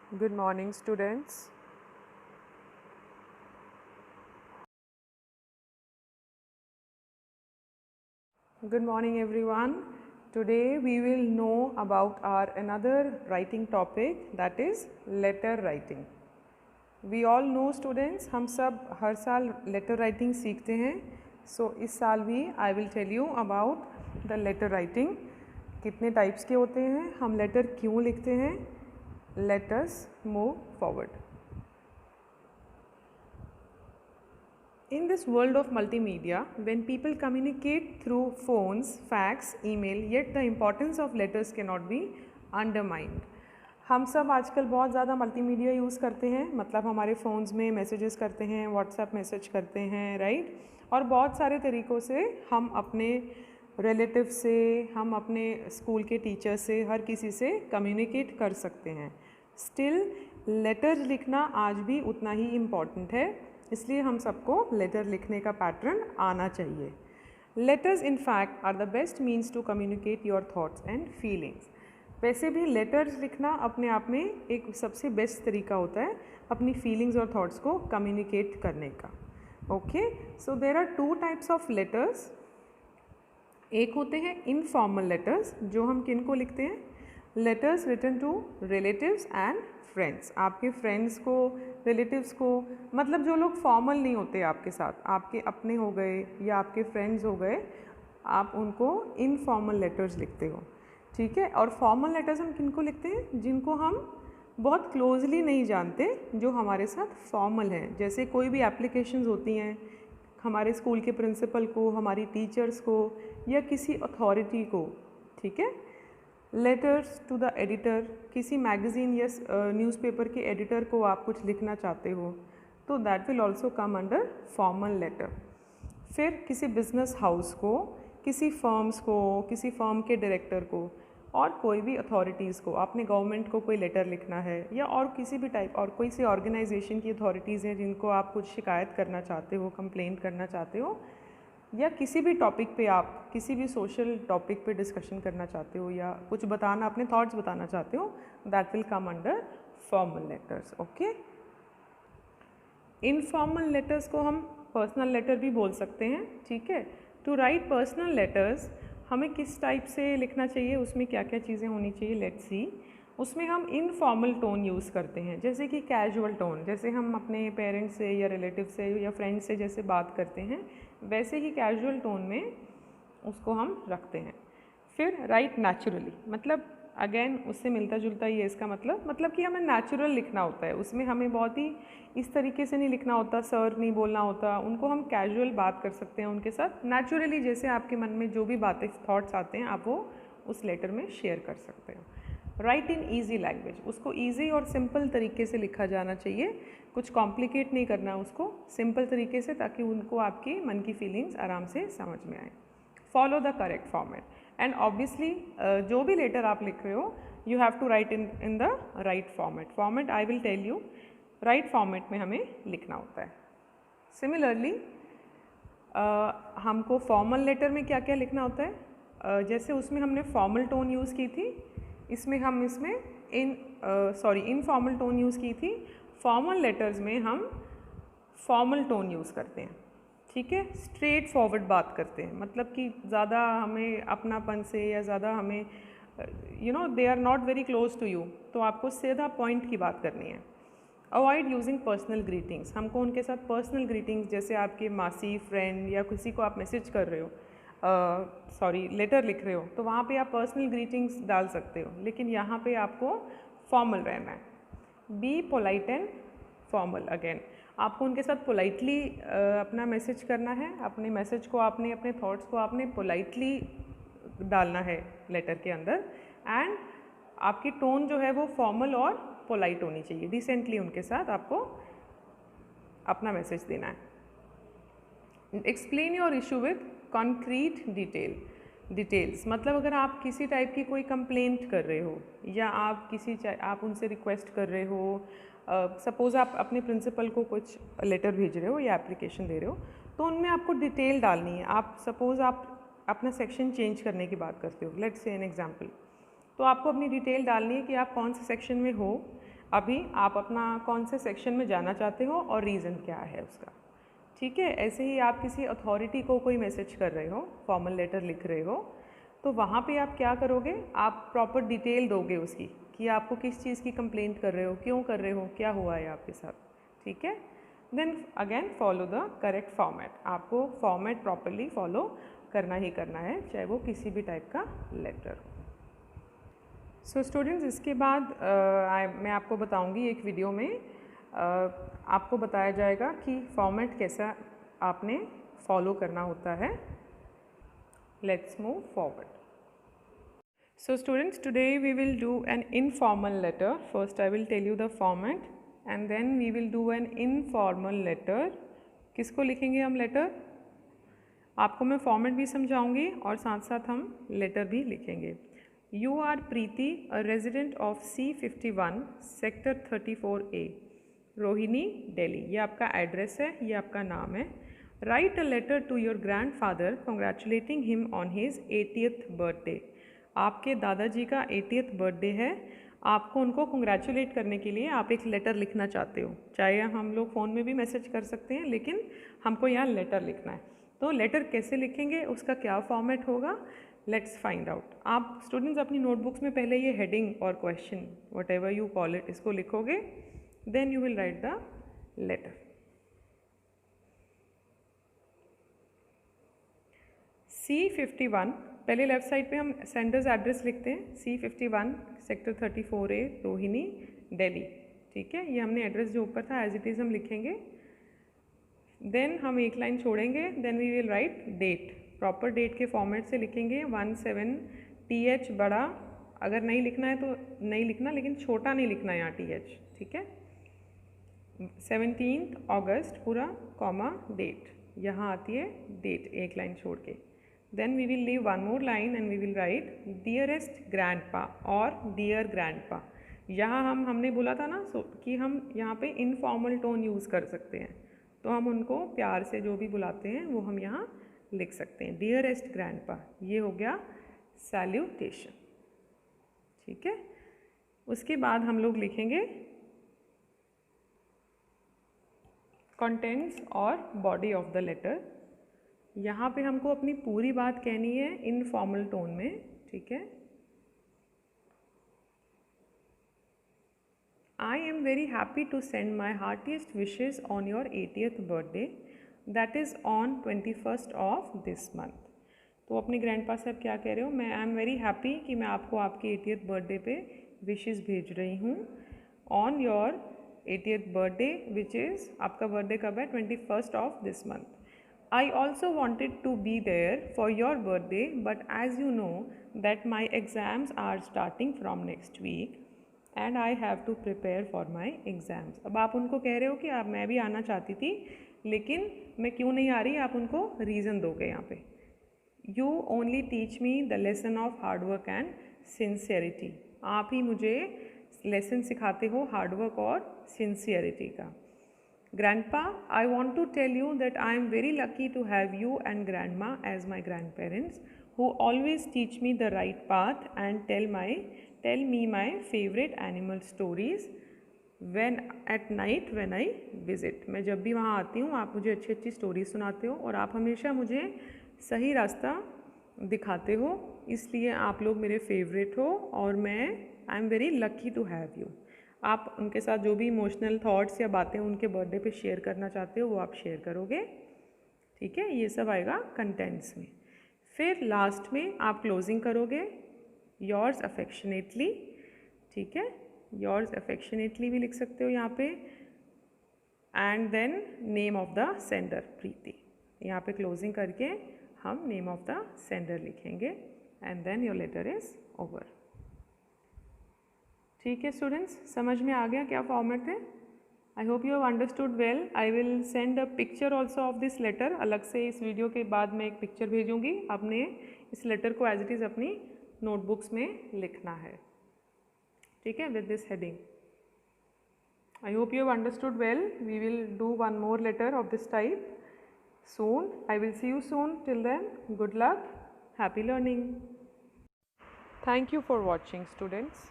Good morning, students. Good morning, everyone. Today we will know about our another writing topic, that is letter writing. We all know students, हम सब हर साल letter writing सीखते हैं. So इस साल भी I will tell you about the letter writing. कितने types के होते हैं, हम letter क्यों लिखते हैं. Let us move forward. In this world of multimedia, when people communicate through phones, fax, email, yet the importance of letters cannot be undermined. हम सब आजकल बहुत ज़्यादा मल्टीमीडिया यूज़ करते हैं, मतलब हमारे फ़ोन्स में मैसेजेस करते हैं, व्हाट्सएप मैसेज करते हैं, राइट. और बहुत सारे तरीक़ों से हम अपने रिलेटिव से, हम अपने स्कूल के टीचर से, हर किसी से कम्युनिकेट कर सकते हैं. स्टिल लेटर्स लिखना आज भी उतना ही इम्पॉर्टेंट है, इसलिए हम सबको लेटर लिखने का पैटर्न आना चाहिए. Letters in fact are the best means to communicate your thoughts and feelings. वैसे भी लेटर्स लिखना अपने आप में एक सबसे बेस्ट तरीका होता है अपनी फीलिंग्स और थॉट्स को कम्युनिकेट करने का. Okay, so there are two types of letters. एक होते हैं इनफॉर्मल लेटर्स, जो हम किन को लिखते हैं. Letters written to relatives and friends. आपके फ्रेंड्स को, रिलेटिव्स को, मतलब जो लोग फॉर्मल नहीं होते आपके साथ, आपके अपने हो गए या आपके फ्रेंड्स हो गए, आप उनको इनफॉर्मल लेटर्स लिखते हो. ठीक है. और फॉर्मल लेटर्स हम किनको लिखते हैं, जिनको हम बहुत क्लोजली नहीं जानते, जो हमारे साथ फॉर्मल हैं. जैसे कोई भी एप्लीकेशंस होती हैं, हमारे स्कूल के प्रिंसिपल को, हमारी टीचर्स को, या किसी अथॉरिटी को. ठीक है. लेटर्स टू द एडिटर, किसी मैगज़ीन या न्यूज़पेपर के एडिटर को आप कुछ लिखना चाहते हो, तो that will also come under formal letter. फिर किसी बिजनेस हाउस को, किसी फर्म्स को, किसी फर्म के डायरेक्टर को, और कोई भी अथॉरिटीज़ को, आपने गवर्नमेंट को कोई लेटर लिखना है, या और किसी भी टाइप, और कोई सी ऑर्गेनाइजेशन की अथॉरिटीज़ हैं जिनको आप कुछ शिकायत करना चाहते हो, कंप्लेंट करना चाहते हो, या किसी भी टॉपिक पे आप किसी भी सोशल टॉपिक पे डिस्कशन करना चाहते हो, या कुछ बताना, अपने थॉट्स बताना चाहते हो, that will come under formal letters. Okay. Informal letters को हम पर्सनल लेटर भी बोल सकते हैं. ठीक है. टू राइट पर्सनल लेटर्स हमें किस टाइप से लिखना चाहिए, उसमें क्या क्या चीज़ें होनी चाहिए, लेट्स सी. उसमें हम इनफॉर्मल टोन यूज़ करते हैं, जैसे कि कैजुअल टोन, जैसे हम अपने पेरेंट्स से या रिलेटिव से या फ्रेंड से जैसे बात करते हैं, वैसे ही कैजुअल टोन में उसको हम रखते हैं. फिर राइट नेचुरली, मतलब अगेन उससे मिलता जुलता ही है इसका मतलब कि हमें नेचुरल लिखना होता है. उसमें हमें बहुत ही इस तरीके से नहीं लिखना होता, सर नहीं बोलना होता. उनको हम कैजुअल बात कर सकते हैं उनके साथ नेचुरली, जैसे आपके मन में जो भी बातें, थॉट्स आते हैं, आप वो उस लेटर में शेयर कर सकते हो. राइट इन ईजी लैंग्वेज, उसको ईजी और सिंपल तरीके से लिखा जाना चाहिए, कुछ कॉम्प्लिकेट नहीं करना उसको, सिंपल तरीके से, ताकि उनको आपकी मन की फीलिंग्स आराम से समझ में आए. Follow the correct format, and obviously जो भी लेटर आप लिख रहे हो, you have to write in the right format I will tell you. Right format में हमें लिखना होता है. सिमिलरली हमको फॉर्मल लेटर में क्या क्या लिखना होता है, जैसे उसमें हमने फॉर्मल टोन यूज़ की थी, इसमें इनफॉर्मल टोन यूज़ की थी. फॉर्मल लेटर्स में हम फॉर्मल टोन यूज़ करते हैं. ठीक है. स्ट्रेट फॉरवर्ड बात करते हैं, मतलब कि ज़्यादा हमें अपनापन से, या ज़्यादा हमें they are not very close to you, तो आपको सीधा पॉइंट की बात करनी है. अवॉइड यूजिंग पर्सनल ग्रीटिंग्स, हमको उनके साथ पर्सनल ग्रीटिंग्स, जैसे आपके मासी, फ्रेंड, या किसी को आप मैसेज कर रहे हो, लेटर लिख रहे हो, तो वहाँ पे आप पर्सनल ग्रीटिंग्स डाल सकते हो, लेकिन यहाँ पे आपको फॉर्मल रहना है. Be polite and formal. Again आपको उनके साथ पोलाइटली अपना मैसेज करना है, अपने मैसेज को आपने, अपने थॉट्स को आपने पोलाइटली डालना है लेटर के अंदर, एंड आपकी टोन जो है वो फॉर्मल और पोलाइट होनी चाहिए. डिसेंटली उनके साथ आपको अपना मैसेज देना है. Explain your issue with concrete details, मतलब अगर आप किसी टाइप की कोई कंप्लेंट कर रहे हो, या आप उनसे रिक्वेस्ट कर रहे हो, सपोज़ आप अपने प्रिंसिपल को कुछ लेटर भेज रहे हो या एप्लीकेशन दे रहे हो, तो उनमें आपको डिटेल डालनी है. आप सपोज़ आप अपना सेक्शन चेंज करने की बात करते हो, लेट्स से एन एग्जांपल, तो आपको अपनी डिटेल डालनी है कि आप कौन से सेक्शन में हो, अभी आप अपना कौन से सेक्शन में जाना चाहते हो और रीज़न क्या है उसका। ठीक है, ऐसे ही आप किसी अथॉरिटी को कोई मैसेज कर रहे हो, फॉर्मल लेटर लिख रहे हो, तो वहाँ पे आप क्या करोगे, आप प्रॉपर डिटेल दोगे उसकी कि आपको किस चीज़ की कंप्लेंट कर रहे हो, क्यों कर रहे हो, क्या हुआ है आपके साथ। ठीक है, then again follow the correct format. आपको फॉर्मेट प्रॉपरली फॉलो करना ही करना है, चाहे वो किसी भी टाइप का लेटर हो। सो स्टूडेंट्स, इसके बाद मैं आपको बताऊंगी एक वीडियो में, आपको बताया जाएगा कि फॉर्मेट कैसा आपने फॉलो करना होता है। Let's move forward. So students, today we will do an informal letter. First I will tell you the format and then we will do an informal letter. किसको लिखेंगे हम लेटर? आपको मैं फॉर्मेट भी समझाऊंगी और साथ साथ हम लेटर भी लिखेंगे। You are Preeti, a resident of C51, Sector 34A, Rohini, Delhi. ये आपका एड्रेस है, ये आपका नाम है। Write a letter to your grandfather congratulating him on his 80th birthday. आपके दादाजी का 80th बर्थडे है, आपको उनको कंग्रेचुलेट करने के लिए आप एक लेटर लिखना चाहते हो। चाहे हम लोग फ़ोन में भी मैसेज कर सकते हैं, लेकिन हमको यहाँ लेटर लिखना है। तो लेटर कैसे लिखेंगे, उसका क्या फॉर्मेट होगा, लेट्स फाइंड आउट। आप स्टूडेंट्स अपनी नोटबुक्स में पहले ये हेडिंग और question, whatever you call it, इसको लिखोगे, then you will write the letter. C51, पहले लेफ्ट साइड पे हम सेंडर्स एड्रेस लिखते हैं, C51 sector 34A, Rohini, Delhi. ठीक है, ये हमने एड्रेस जो ऊपर था एज इट इज़ हम लिखेंगे। देन हम एक लाइन छोड़ेंगे, then we will write date. Proper date के फॉर्मेट से लिखेंगे 17TH बड़ा, अगर नहीं लिखना है तो नहीं लिखना, लेकिन छोटा नहीं लिखना है यहाँ TH। ठीक है, 17 अगस्त पूरा कॉमा डेट, यहाँ आती है डेट एक लाइन छोड़ के। Then we will leave one more line and we will write dearest grandpa or dear grandpa. यहाँ हमने बोला था ना कि हम यहाँ पे इनफॉर्मल टोन यूज़ कर सकते हैं, तो हम उनको प्यार से जो भी बुलाते हैं वो हम यहाँ लिख सकते हैं, dearest grandpa। ये हो गया सैल्यूटेशन। ठीक है, उसके बाद हम लोग लिखेंगे कंटेंट्स और बॉडी ऑफ द लेटर। यहाँ पे हमको अपनी पूरी बात कहनी है इनफॉर्मल टोन में। ठीक है, I am very happy to send my heartiest wishes on your 80th birthday that is on 21st of this month. तो अपने ग्रैंडपा से आप क्या कह रहे हो, मैं आई एम वेरी हैप्पी कि मैं आपको आपके 80th बर्थडे पे विशेज़ भेज रही हूँ on your 80th birthday, which is आपका बर्थडे कब है, 21st of this month. I also wanted to be there for your birthday, but as you know that my exams are starting from next week and I have to prepare for my exams. अब आप उनको कह रहे हो कि आप, मैं भी आना चाहती थी लेकिन मैं क्यों नहीं आ रही, आप उनको रीज़न दोगे यहाँ पे। You only teach me the lesson of hard work and sincerity. आप ही मुझे लेसन सिखाते हो हार्डवर्क और सिंसियरिटी का। Grandpa, I want to tell you that I am very lucky to have you and Grandma as my grandparents, who always teach me the right path and tell me my favorite animal stories when at night when I visit. मैं जब भी वहाँ आती हूँ आप मुझे अच्छी अच्छी स्टोरी सुनाते हो और आप हमेशा मुझे सही रास्ता दिखाते हो, इसलिए आप लोग मेरे फेवरेट हो और मैं I am very lucky to have you. आप उनके साथ जो भी इमोशनल थॉट्स या बातें उनके बर्थडे पे शेयर करना चाहते हो वो आप शेयर करोगे। ठीक है, ये सब आएगा कंटेंट्स में। फिर लास्ट में आप क्लोजिंग करोगे योर्स अफेक्शनेटली। ठीक है, योर्स अफेक्शनेटली भी लिख सकते हो यहाँ पे, and then name of the sender Preeti. यहाँ पे क्लोजिंग करके हम नेम ऑफ द सेंडर लिखेंगे and then your letter is over. ठीक है स्टूडेंट्स, समझ में आ गया क्या फॉर्मेट है? I hope you have understood well. I will send a picture also of this letter. अलग से इस वीडियो के बाद मैं एक पिक्चर भेजूंगी, आपने इस लेटर को एज इट इज़ अपनी नोटबुक्स में लिखना है। ठीक है, with this heading. I hope you have understood well. We will do one more letter of this type soon. I will see you soon. Till then, good luck. Happy learning. Thank you for watching, students.